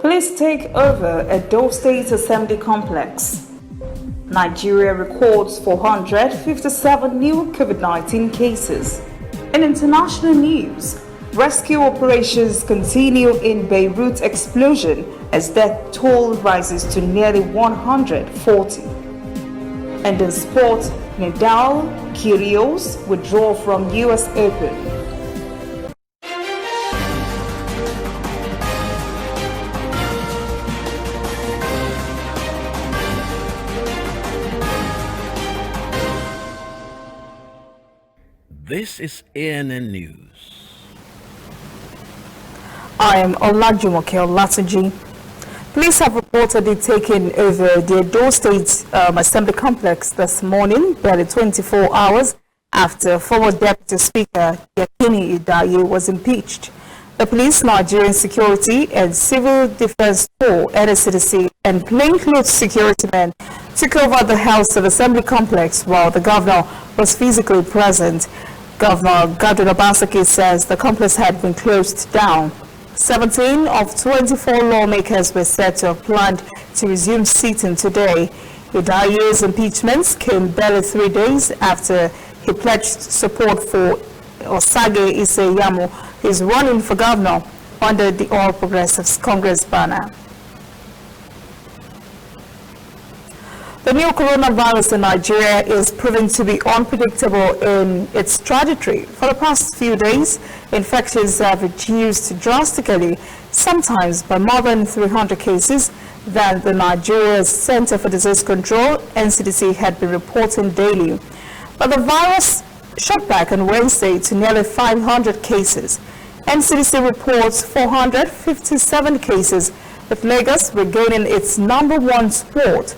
Police take over Edo State Assembly Complex. Nigeria records 457 new COVID-19 cases. In international news, rescue operations continue in Beirut explosion as death toll rises to nearly 140. And in sport, Nadal, Kyrgios withdraw from US Open. This is ANN News. I am Olajumoke Olatunji. Police have reportedly taken over the Edo State Assembly Complex this morning, barely 24 hours after former Deputy Speaker Yakini Idaye was impeached. The police, Nigerian Security and Civil Defense Corps, NSCDC, and plainclothes security men took over the House of Assembly Complex while the governor was physically present. Governor Godwin Obaseki says the complex had been closed down. 17 of 24 lawmakers were said to have planned to resume sitting today. Idaye's impeachments came barely 3 days after he pledged support for Osage Iseyamo, who is running for governor under the All Progressives Congress banner. The new coronavirus in Nigeria is proving to be unpredictable in its trajectory. For the past few days, infections have reduced drastically, sometimes by more than 300 cases than the Nigeria's Center for Disease Control, NCDC, had been reporting daily. But the virus shot back on Wednesday to nearly 500 cases. NCDC reports 457 cases, with Lagos regaining its #1 spot,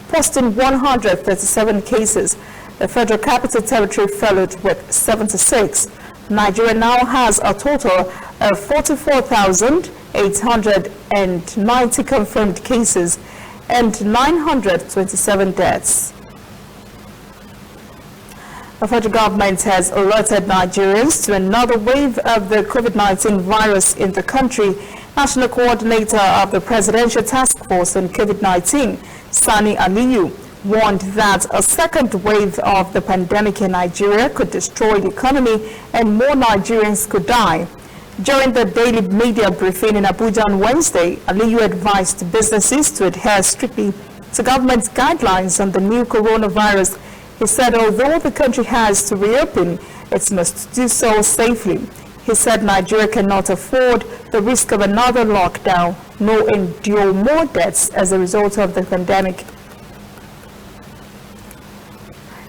posting 137 cases. The Federal Capital Territory followed with 76. Nigeria now has a total of 44,890 confirmed cases and 927 deaths. The federal government has alerted Nigerians to another wave of the COVID-19 virus in the country. National Coordinator of the Presidential Task Force on COVID-19, Sani Aliyu, warned that a second wave of the pandemic in Nigeria could destroy the economy and more Nigerians could die. During the daily media briefing in Abuja on Wednesday, Aliyu advised businesses to adhere strictly to government guidelines on the new coronavirus. He said although the country has to reopen, it must do so safely. He said Nigeria cannot afford the risk of another lockdown, nor endure more deaths as a result of the pandemic.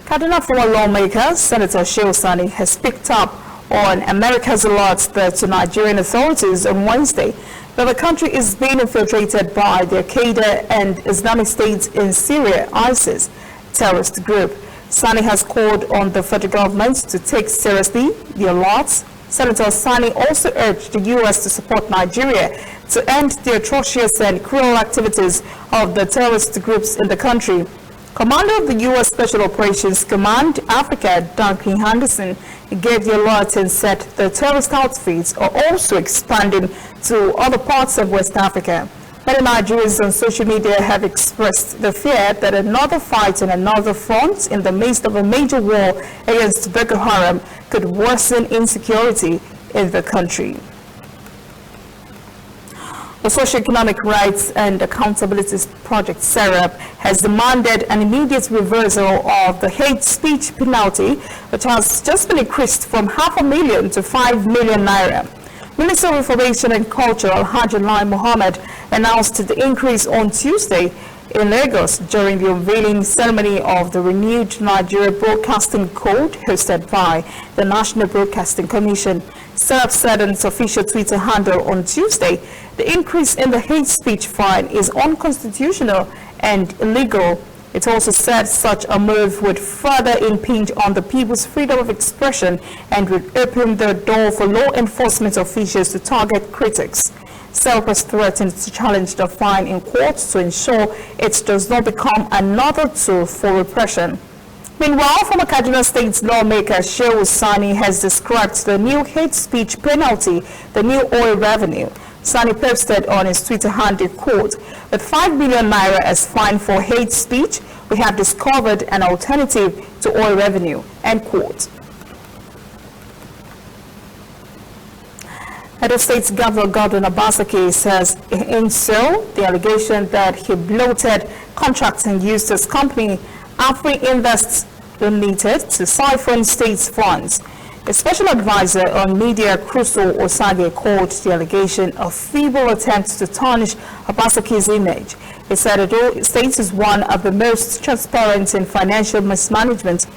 Kaduna former lawmaker Senator Shehu Sani has picked up on America's alert to Nigerian authorities on Wednesday that the country is being infiltrated by the Al-Qaeda and Islamic State in Syria, ISIS, terrorist group. Sani has called on the federal government to take seriously the alerts. Senator Sani also urged the U.S. to support Nigeria to end the atrocious and cruel activities of the terrorist groups in the country. Commander of the U.S. Special Operations Command Africa, Duncan Henderson, gave the alert and said the terrorist outfits are also expanding to other parts of West Africa. Many Nigerians on social media have expressed the fear that another fight on another front in the midst of a major war against Boko Haram could worsen insecurity in the country. The Socio-Economic Rights and Accountability Project, SERAP, has demanded an immediate reversal of the hate speech penalty, which has just been increased from $500,000 to 5 million naira. Minister of Information and Culture Alhaji Lai Mohammed announced the increase on Tuesday in Lagos during the unveiling ceremony of the renewed Nigeria Broadcasting Code hosted by the National Broadcasting Commission. SERAP said on its official Twitter handle on Tuesday, the increase in the hate speech fine is unconstitutional and illegal. It also said such a move would further impinge on the people's freedom of expression and would open the door for law enforcement officials to target critics. SERAP has threatened to challenge the fine in court to ensure it does not become another tool for repression. Meanwhile, former Kaduna State lawmaker Shehu Sani has described the new hate speech penalty the new oil revenue. Sani posted on his Twitter handle, quote, "With 5 billion naira as fine for hate speech, we have discovered an alternative to oil revenue," end quote. Edo State Governor Godwin Obaseki says in so the allegation that he bloated contracts and used his company Afri Invest Limited to siphon state's funds. A special advisor on media, Crusoe Osage, called the allegation a feeble attempt to tarnish Obaseki's image. He said Edo State is one of the most transparent in financial management.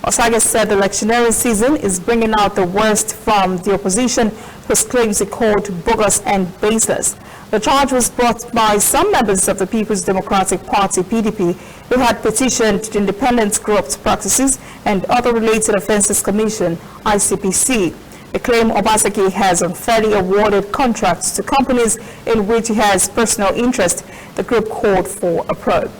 Osage said the electioneering season is bringing out the worst from the opposition, whose claims he called bogus and baseless. The charge was brought by some members of the People's Democratic Party, PDP, who had petitioned the Independent Corrupt Practices and Other Related Offences Commission, ICPC. They claim Obaseki has unfairly awarded contracts to companies in which he has personal interest. The group called for a probe.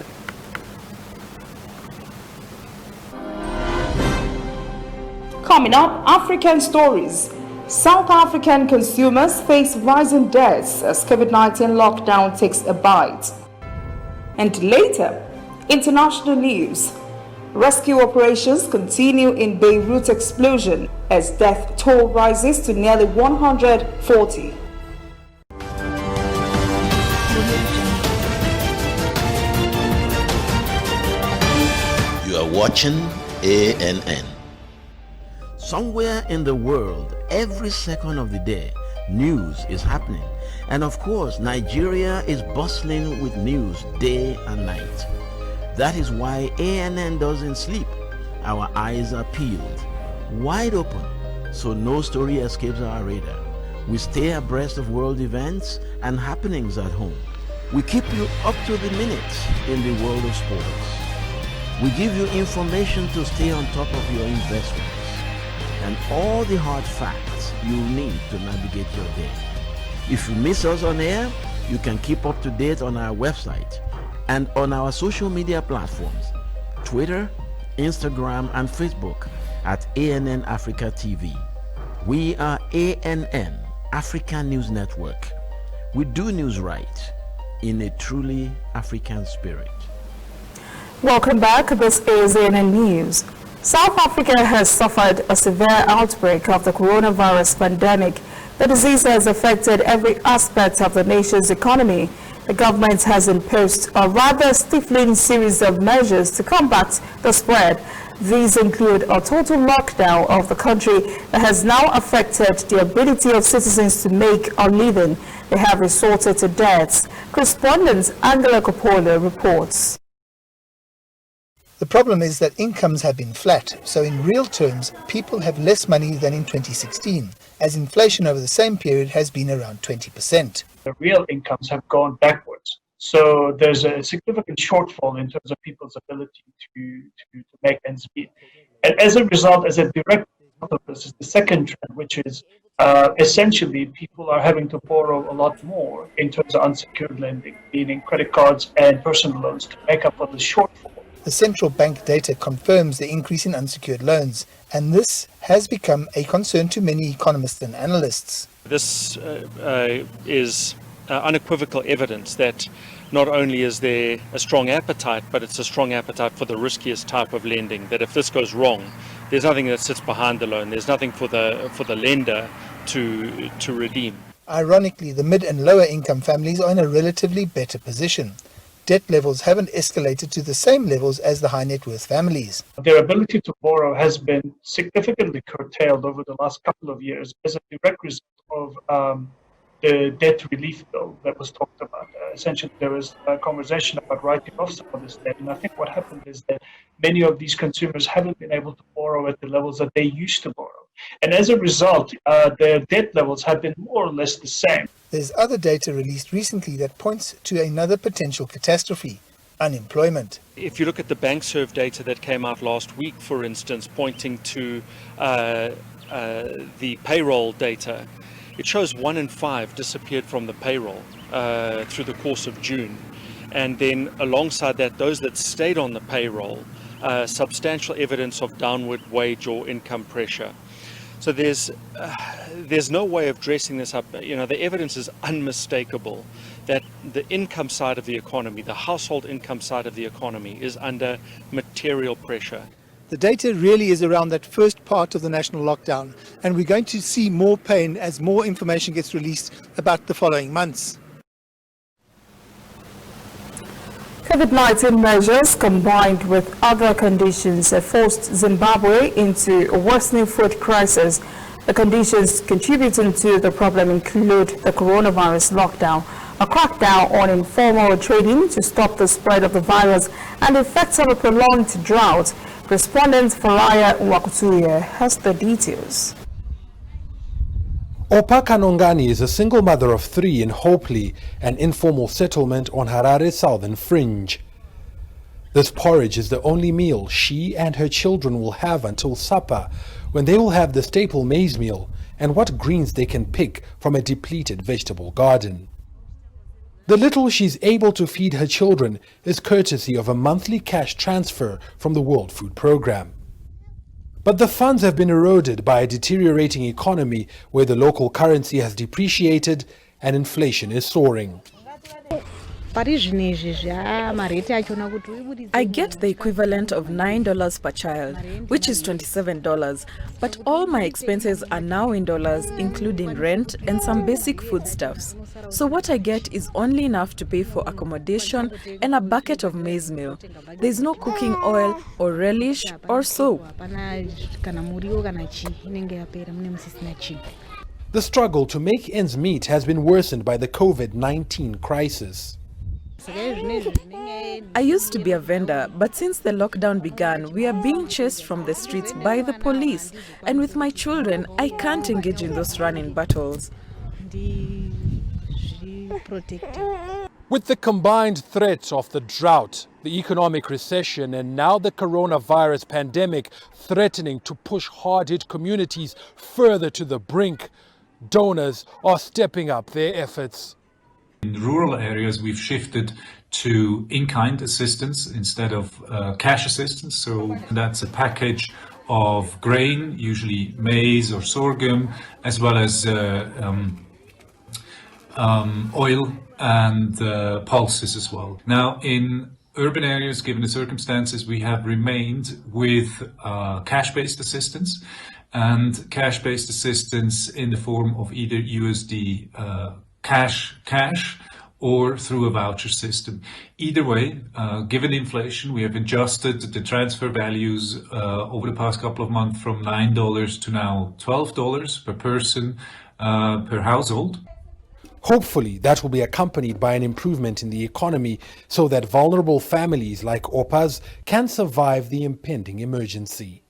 Coming up, African stories. South African consumers face rising debts as COVID-19 lockdown takes a bite. And later, international news. Rescue operations continue in Beirut explosion as death toll rises to nearly 140. You are watching ANN. Somewhere in the world, every second of the day, news is happening. And of course, Nigeria is bustling with news day and night. That is why ANN doesn't sleep. Our eyes are peeled, wide open, so no story escapes our radar. We stay abreast of world events and happenings at home. We keep you up to the minute in the world of sports. We give you information to stay on top of your investments and all the hard facts you need to navigate your day. If you miss us on air, you can keep up to date on our website and on our social media platforms, Twitter, Instagram, and Facebook at ANN Africa TV. We are ANN, African News Network. We do news right in a truly African spirit. Welcome back. This is ANN News. South Africa has suffered a severe outbreak of the coronavirus pandemic. The disease has affected every aspect of the nation's economy. The government has imposed a rather stifling series of measures to combat the spread. These include a total lockdown of the country that has now affected the ability of citizens to make a living. They have resorted to deaths. Correspondent Angela Coppola reports. The problem is that incomes have been flat, so in real terms, people have less money than in 2016, as inflation over the same period has been around 20%. The real incomes have gone backwards. So there's a significant shortfall in terms of people's ability to make ends meet. And as a result, as a direct result of this is the second trend, which is essentially people are having to borrow a lot more in terms of unsecured lending, meaning credit cards and personal loans to make up for the shortfall. The central bank data confirms the increase in unsecured loans, and this has become a concern to many economists and analysts. This is unequivocal evidence that not only is there a strong appetite, but it's a strong appetite for the riskiest type of lending, that if this goes wrong, there's nothing that sits behind the loan, there's nothing for the lender to redeem. Ironically, the mid and lower income families are in a relatively better position. Debt levels haven't escalated to the same levels as the high net worth families. Their ability to borrow has been significantly curtailed over the last couple of years as a direct result of the debt relief bill that was talked about. Essentially, there was a conversation about writing off some of this debt, and I think what happened is that many of these consumers haven't been able to borrow at the levels that they used to borrow. And as a result, their debt levels have been more or less the same. There's other data released recently that points to another potential catastrophe: unemployment. If you look at the BankServe data that came out last week, for instance, pointing to the payroll data, it shows 1 in 5 disappeared from the payroll through the course of June. And then alongside that, those that stayed on the payroll, substantial evidence of downward wage or income pressure. So there's no way of dressing this up. You know, the evidence is unmistakable that the income side of the economy, the household income side of the economy, is under material pressure. The data really is around that first part of the national lockdown, and we're going to see more pain as more information gets released about the following months. COVID-19 measures combined with other conditions have forced Zimbabwe into a worsening food crisis. The conditions contributing to the problem include the coronavirus lockdown, a crackdown on informal trading to stop the spread of the virus, and the effects of a prolonged drought. Correspondent Faraya Wakutuye has the details. Opa Kanongani is a single mother of 3 in Hopely, an informal settlement on Harare's southern fringe. This porridge is the only meal she and her children will have until supper, when they will have the staple maize meal and what greens they can pick from a depleted vegetable garden. The little she's able to feed her children is courtesy of a monthly cash transfer from the World Food Programme. But the funds have been eroded by a deteriorating economy where the local currency has depreciated and inflation is soaring. I get the equivalent of $9 per child, which is $27, but all my expenses are now in dollars, including rent and some basic foodstuffs. So what I get is only enough to pay for accommodation and a bucket of maize meal. There's no cooking oil or relish or soap. The struggle to make ends meet has been worsened by the COVID-19 crisis. I used to be a vendor, but since the lockdown began, we are being chased from the streets by the police. And with my children, I can't engage in those running battles. With the combined threats of the drought, the economic recession, and now the coronavirus pandemic threatening to push hard-hit communities further to the brink, donors are stepping up their efforts. In rural areas, we've shifted to in-kind assistance instead of cash assistance. So that's a package of grain, usually maize or sorghum, as well as oil and pulses as well. Now, in urban areas, given the circumstances, we have remained with cash-based assistance, and cash-based assistance in the form of either USD cash or through a voucher system. Either way, given inflation, we have adjusted the transfer values over the past couple of months from $9 to now $12 per person per household. Hopefully, that will be accompanied by an improvement in the economy so that vulnerable families like Opa's can survive the impending emergency.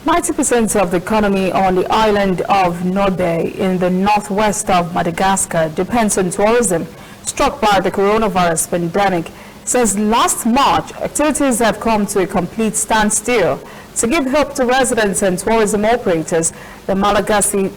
90% of the economy on the island of Norbe in the northwest of Madagascar depends on tourism. Struck by the coronavirus pandemic, since last March, activities have come to a complete standstill. To give help to residents and tourism operators, the Malagasy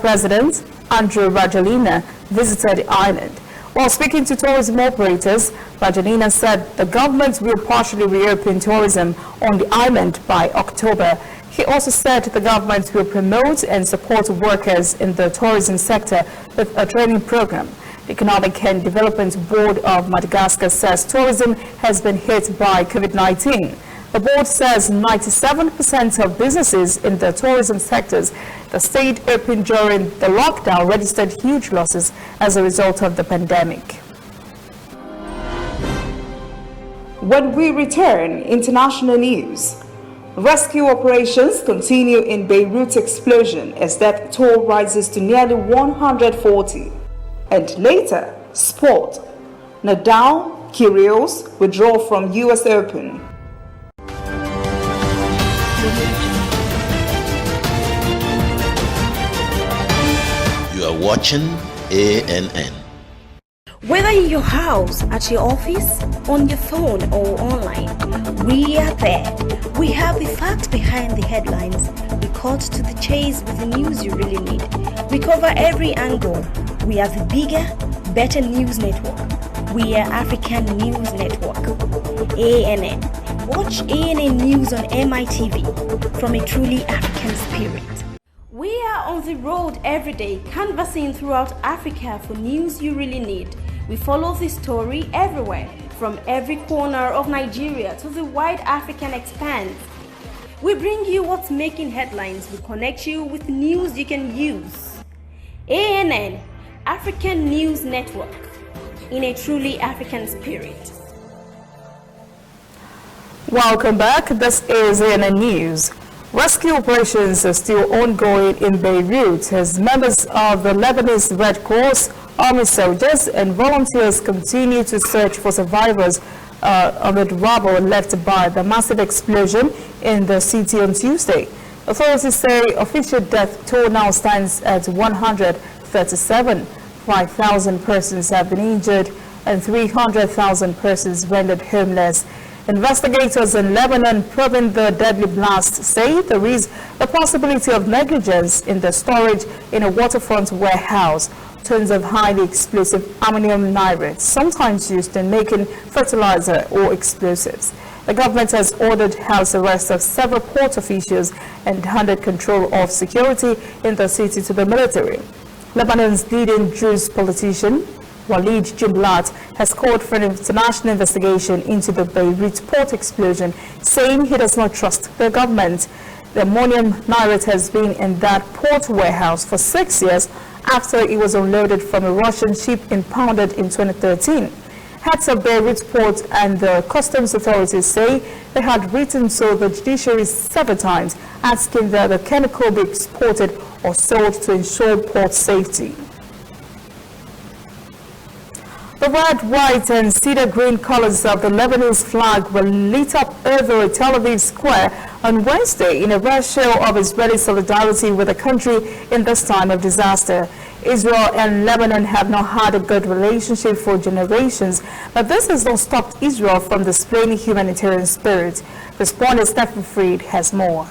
President, Andrew Rajoelina, visited the island. While speaking to tourism operators, Rajoelina said the government will partially reopen tourism on the island by October. He also said the government will promote and support workers in the tourism sector with a training program. The Economic and Development Board of Madagascar says tourism has been hit by COVID-19. The board says 97% of businesses in the tourism sectors that stayed open during the lockdown registered huge losses as a result of the pandemic. When we return, international news. Rescue operations continue in Beirut explosion as death toll rises to nearly 140. And later, sport. Nadal, Kyrgios withdraw from US Open. You are watching ANN. Whether in your house, at your office, on your phone or online, we are there. We have the facts behind the headlines. We cut to the chase with the news you really need. We cover every angle. We are the bigger, better news network. We are African News Network. ANN. Watch ANN News on MITV from a truly African spirit. We are on the road every day, canvassing throughout Africa for news you really need. We follow the story everywhere, from every corner of Nigeria to the wide African expanse. We bring you what's making headlines. We connect you with news you can use. ANN, African News Network, in a truly African spirit. Welcome back. This is ANN News. Rescue operations are still ongoing in Beirut as members of the Lebanese Red Cross, army soldiers and volunteers continue to search for survivors amid rubble left by the massive explosion in the city on Tuesday. Authorities say official death toll now stands at 137. 5,000 persons have been injured and 300,000 persons rendered homeless. Investigators in Lebanon probing the deadly blast say there is a possibility of negligence in the storage in a waterfront warehouse. Tons of highly explosive ammonium nitrate, sometimes used in making fertilizer or explosives. The government has ordered house arrest of several port officials and handed control of security in the city to the military. Lebanon's leading Druze politician, Walid Jumblat, has called for an international investigation into the Beirut port explosion, saying he does not trust the government. The ammonium nitrate has been in that port warehouse for 6 years after it was unloaded from a Russian ship impounded in 2013. Heads of Beirut port and the customs authorities say they had written to the judiciary several times asking that the chemical be exported or sold to ensure port safety. The red, white and cedar green colors of the Lebanese flag were lit up over Tel Aviv Square on Wednesday in a rare show of Israeli solidarity with the country in this time of disaster. Israel and Lebanon have not had a good relationship for generations, but this has not stopped Israel from displaying humanitarian spirit. Respondent Stephen Fried has more.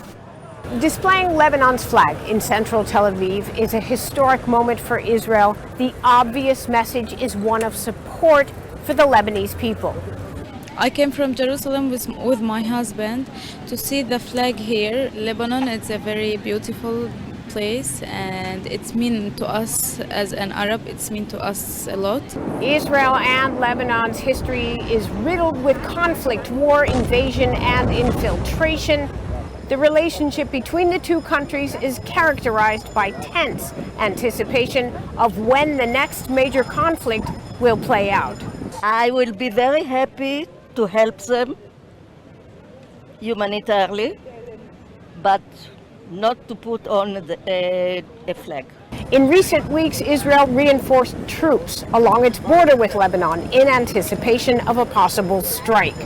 Displaying Lebanon's flag in central Tel Aviv is a historic moment for Israel. The obvious message is one of support for the Lebanese people. I came from Jerusalem with my husband to see the flag here. Lebanon is a very beautiful place and it's mean to us as an Arab, it's mean to us a lot. Israel and Lebanon's history is riddled with conflict, war, invasion and infiltration. The relationship between the two countries is characterized by tense anticipation of when the next major conflict will play out. I will be very happy to help them humanitarily, but not to put on a flag. In recent weeks, Israel reinforced troops along its border with Lebanon in anticipation of a possible strike.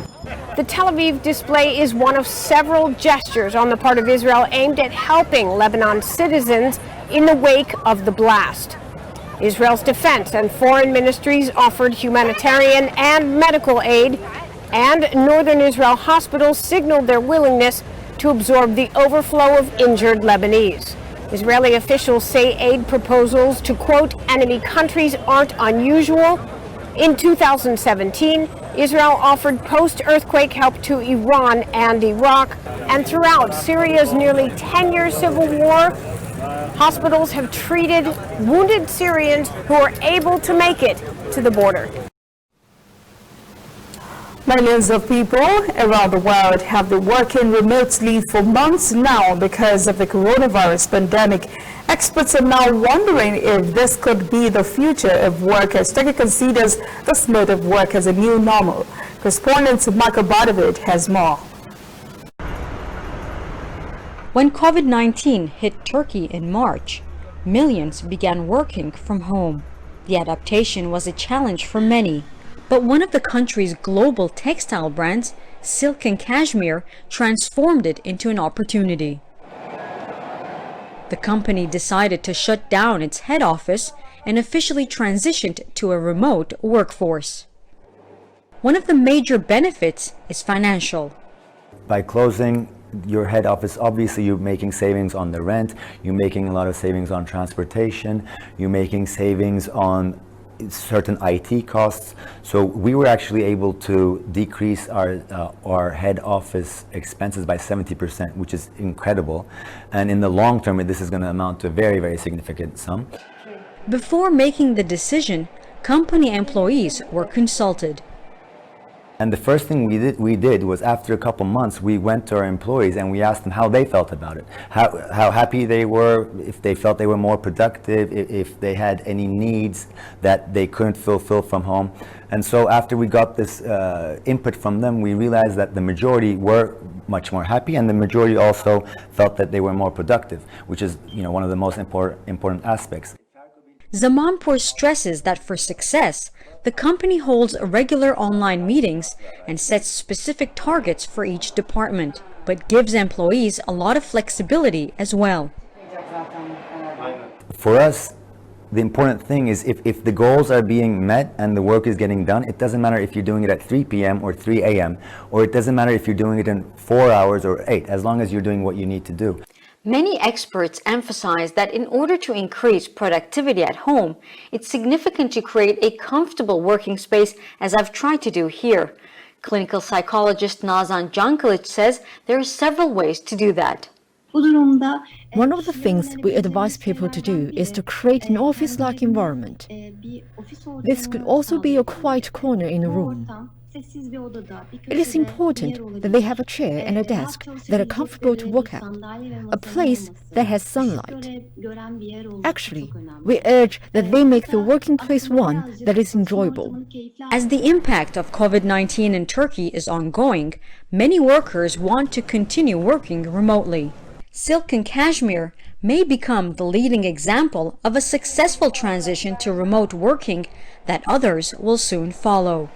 The Tel Aviv display is one of several gestures on the part of Israel aimed at helping Lebanon's citizens in the wake of the blast. Israel's defense and foreign ministries offered humanitarian and medical aid, and northern Israel hospitals signaled their willingness to absorb the overflow of injured Lebanese. Israeli officials say aid proposals to, quote, enemy countries aren't unusual. In 2017, Israel offered post-earthquake help to Iran and Iraq, and throughout Syria's nearly 10-year civil war, hospitals have treated wounded Syrians who are able to make it to the border. Millions of people around the world have been working remotely for months now because of the coronavirus pandemic. Experts are now wondering if this could be the future of work as Turkey considers this mode of work as a new normal. Correspondent Michael Badavid has more. When COVID-19 hit Turkey in March, millions began working from home. The adaptation was a challenge for many. But one of the country's global textile brands, Silk and Cashmere, transformed it into an opportunity. The company decided to shut down its head office and officially transitioned to a remote workforce. One of the major benefits is financial. By closing your head office, obviously you're making savings on the rent, you're making a lot of savings on transportation, you're making savings on certain IT costs. So we were actually able to decrease our head office expenses by 70%, which is incredible. And in the long term, this is going to amount to a very, very significant sum. Before making the decision, company employees were consulted. And the first thing we did was, after a couple months, we went to our employees and we asked them how they felt about it, how happy they were, if they felt they were more productive, if they had any needs that they couldn't fulfill from home. And so after we got this input from them, we realized that the majority were much more happy, and the majority also felt that they were more productive, which is, one of the most important aspects. Zamanpour stresses that for success, the company holds regular online meetings and sets specific targets for each department, but gives employees a lot of flexibility as well. For us, the important thing is if the goals are being met and the work is getting done, it doesn't matter if you're doing it at 3 p.m. or 3 a.m., or it doesn't matter if you're doing it in 4 hours or 8, as long as you're doing what you need to do. Many experts emphasize that in order to increase productivity at home, it's significant to create a comfortable working space, as I've tried to do here. Clinical psychologist Nazan Jankalic says there are several ways to do that. One of the things we advise people to do is to create an office-like environment. This could also be a quiet corner in a room. It is important that they have a chair and a desk that are comfortable to work at, a place that has sunlight. Actually, we urge that they make the working place one that is enjoyable. As the impact of COVID-19 in Turkey is ongoing, many workers want to continue working remotely. Silk and Cashmere may become the leading example of a successful transition to remote working that others will soon follow.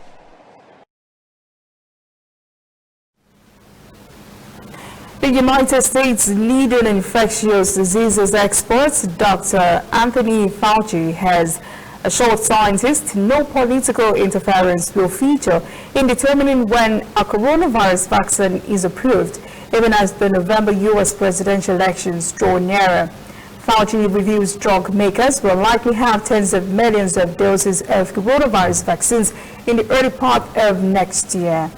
The United States leading infectious diseases expert, Dr. Anthony Fauci, has assured scientists no political interference will feature in determining when a coronavirus vaccine is approved, even as the November U.S. presidential elections draw nearer. Fauci reviews drug makers will likely have tens of millions of doses of coronavirus vaccines in the early part of next year.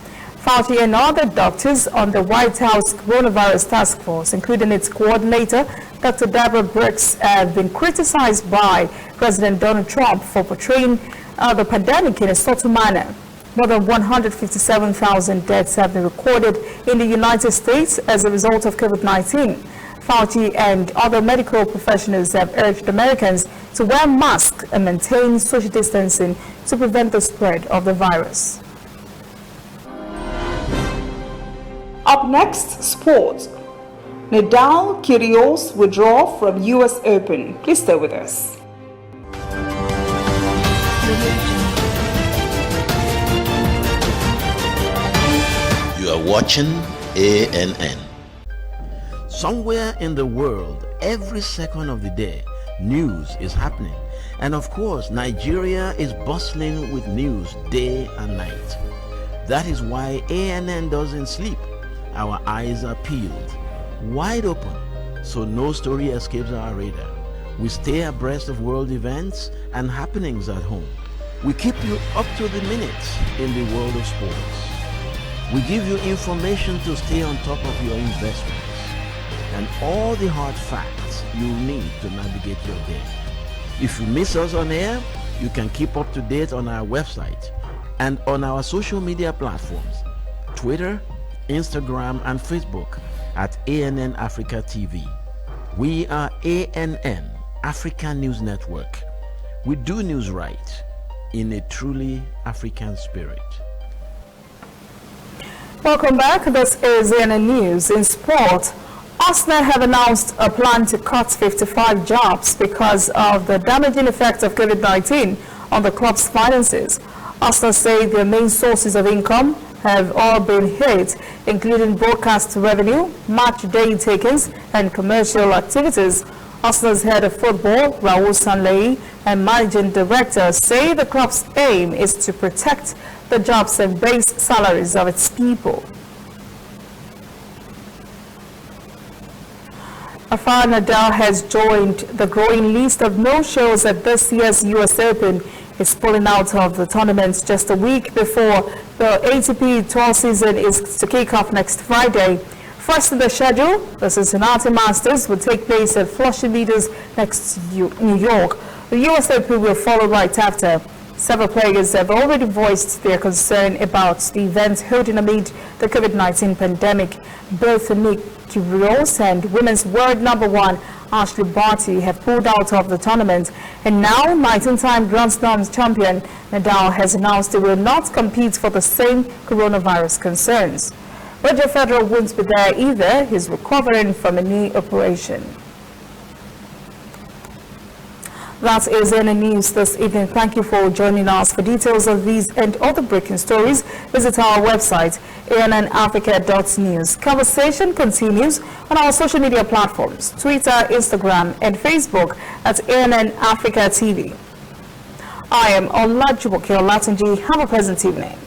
Fauci and other doctors on the White House Coronavirus Task Force, including its coordinator, Dr. Deborah Birx, have been criticized by President Donald Trump for portraying the pandemic in a subtle manner. More than 157,000 deaths have been recorded in the United States as a result of COVID-19. Fauci and other medical professionals have urged Americans to wear masks and maintain social distancing to prevent the spread of the virus. Up next, sports. Nadal, Kyrgios withdraw from US Open. Please stay with us. You are watching ANN. Somewhere in the world, every second of the day, news is happening. And of course, Nigeria is bustling with news day and night. That is why ANN doesn't sleep. Our eyes are peeled, wide open, so no story escapes our radar. We stay abreast of world events and happenings at home. We keep you up to the minute in the world of sports. We give you information to stay on top of your investments and all the hard facts you'll need to navigate your day. If you miss us on air, you can keep up to date on our website and on our social media platforms, Twitter, Instagram and Facebook at ANN Africa TV. We are ANN, Africa News Network. We do news right in a truly African spirit. Welcome back. This is ANN News. In sport, Arsenal have announced a plan to cut 55 jobs because of the damaging effect of COVID-19 on the club's finances. Arsenal say their main sources of income have all been hit, including broadcast revenue, match day takings, and commercial activities. Arsenal's head of football, Raul Sanlei, and managing director say the club's aim is to protect the jobs and base salaries of its people. Rafael Nadal has joined the growing list of no-shows at this year's US Open is pulling out of the tournament just a week before the ATP Tour season is to kick off next Friday. First in the schedule, the Cincinnati Masters will take place at Flushing Meadows next New York. The US Open will follow right after. Several players have already voiced their concern about the event holding amid the COVID-19 pandemic. Both Nick Kyrgios and women's world number one Ashley Barty have pulled out of the tournament, and now 19-time Grand Slam champion Nadal has announced he will not compete for the same coronavirus concerns. Roger Federer won't be there either. He's recovering from a knee operation. That is in the news this evening. Thank you for joining us. For details of these and other breaking stories, visit our website, annafrica.news. Conversation continues on our social media platforms, Twitter, Instagram, and Facebook at ANN Africa TV. I am Olajumoke Olatunji. Have a pleasant evening.